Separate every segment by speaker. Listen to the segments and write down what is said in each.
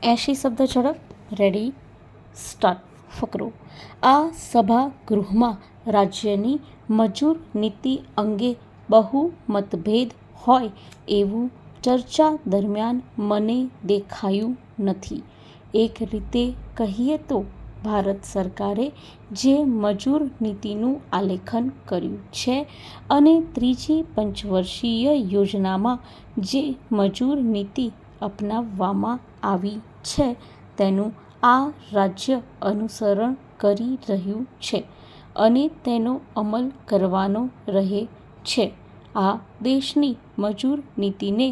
Speaker 1: 80 શબ્દ ઝડપ. Ready, start. ફકરો. આ સભાગૃહમાં રાજ્યની મજૂર નીતિ અંગે બહુ મતભેદ હોય એવું ચર્ચા દરમિયાન મને દેખાયું નથી. એક રીતે કહીએ તો ભારત સરકારે જે મજૂર નીતિનું આલેખન કર્યું છે અને ત્રીજી પંચવર્ષીય યોજનામાં જે મજૂર નીતિ અપનાવવામાં આવી છે તેનું આ રાજ્ય અનુસરણ કરી રહ્યું છે અને તેનો અમલ કરવાનો રહે છે. આ દેશની મજૂર નીતિને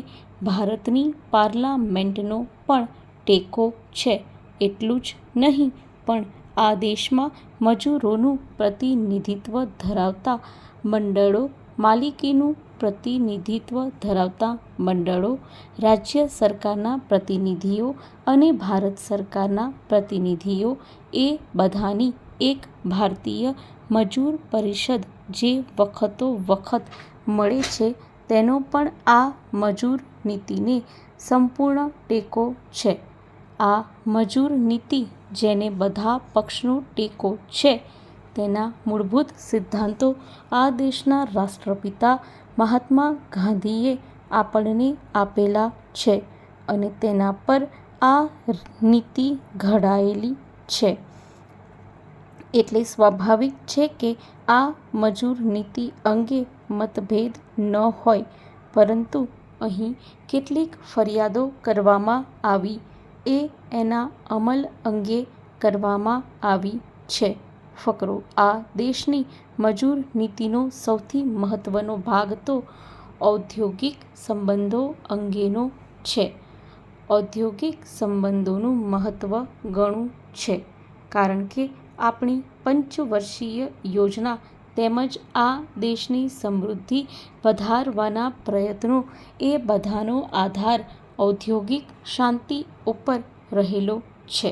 Speaker 1: ભારતની પાર્લામેન્ટનો પણ ટેકો છે. એટલું જ નહીં પણ આ દેશમાં મજૂરોનું પ્રતિનિધિત્વ ધરાવતા મંડળો, માલિકીનું પ્રતિનિધિત્વ ધરાવતા મંડળો, રાજ્ય સરકારના પ્રતિનિધિઓ અને ભારત સરકારના પ્રતિનિધિઓ એ બધાની એક ભારતીય મજૂર પરિષદ જે વખતો વખત મળે છે તેનો પણ આ મજૂર નીતિને સંપૂર્ણ ટેકો છે. આ મજૂર નીતિ જેને બધા પક્ષનો ટેકો છે તેના મૂળભૂત સિદ્ધાંતો આ દેશના રાષ્ટ્રપિતા મહાત્મા ગાંધીએ આપણને આપેલા છે અને તેના પર આ નીતિ ઘડાયેલી છે. એટલે સ્વાભાવિક છે કે આ મજૂર નીતિ અંગે મતભેદ ન હોય, પરંતુ અહીં કેટલીક ફરિયાદો કરવામાં આવી એ એના અમલ અંગે કરવામાં આવી છે. ફકરો. આ દેશની મજૂર નીતિનો સૌથી મહત્વનો ભાગ તો ઔદ્યોગિક સંબંધો અંગેનો છે. ઔદ્યોગિક સંબંધોનું મહત્વ ઘણું છે કારણ કે આપણી પંચવર્ષીય યોજના તેમજ આ દેશની સમૃદ્ધિ વધારવાના પ્રયત્નો એ બધાનો આધાર ઔદ્યોગિક શાંતિ ઉપર રહેલો છે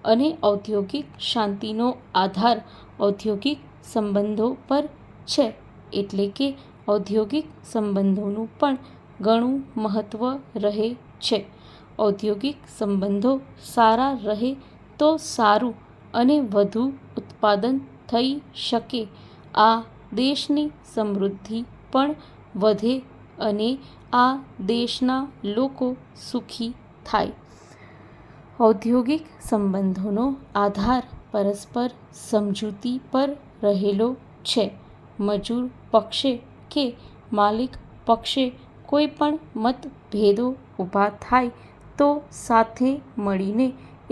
Speaker 1: અને ઔદ્યોગિક શાંતિનો આધાર ઔદ્યોગિક સંબંધો પર છે. એટલે કે ઔદ્યોગિક સંબંધોનું પણ ઘણું મહત્વ રહે છે. ઔદ્યોગિક સંબંધો સારા રહે તો સારું અને વધુ ઉત્પાદન થઈ શકે, આ દેશની સમૃદ્ધિ પણ વધે અને આ દેશના લોકો સુખી થાય. ઔદ્યોગિક સંબંધોનો આધાર પરસ્પર સમજૂતી પર રહેલો છે. મજૂર પક્ષે કે માલિક પક્ષે કોઈ પણ મતભેદો ઊભા થાય તો સાથે મળીને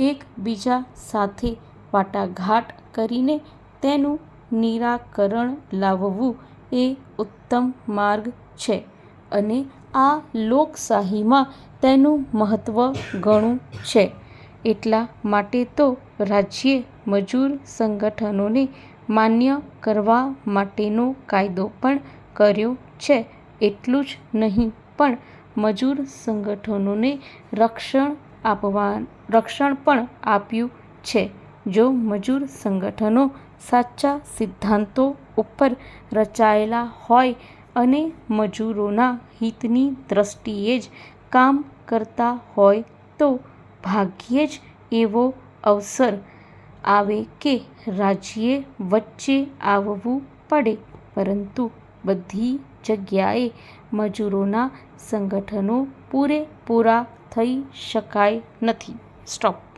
Speaker 1: એકબીજા સાથે વાટાઘાટ કરીને તેનું નિરાકરણ લાવવું એ ઉત્તમ માર્ગ છે અને આ લોકશાહીમાં તેનું મહત્વ ઘણું છે. એટલા માટે તો રાજ્યે મજૂર સંગઠનોને માન્ય કરવા માટેનો કાયદો પણ કર્યો છે. એટલું જ નહીં પણ મજૂર સંગઠનોને રક્ષણ પણ આપ્યું છે. જો મજૂર સંગઠનો સાચા સિદ્ધાંતો ઉપર રચાયેલા હોય અને મજૂરોના હિતની દ્રષ્ટિએ જ કામ કરતા હોય તો ભાગ્યે જ એવો અવસર આવે કે રાજ્યે વચ્ચે આવવું પડે, પરંતુ બધી જગ્યાએ મજૂરોના સંગઠનો પૂરેપૂરા થઈ શકાય નથી. સ્ટોપ.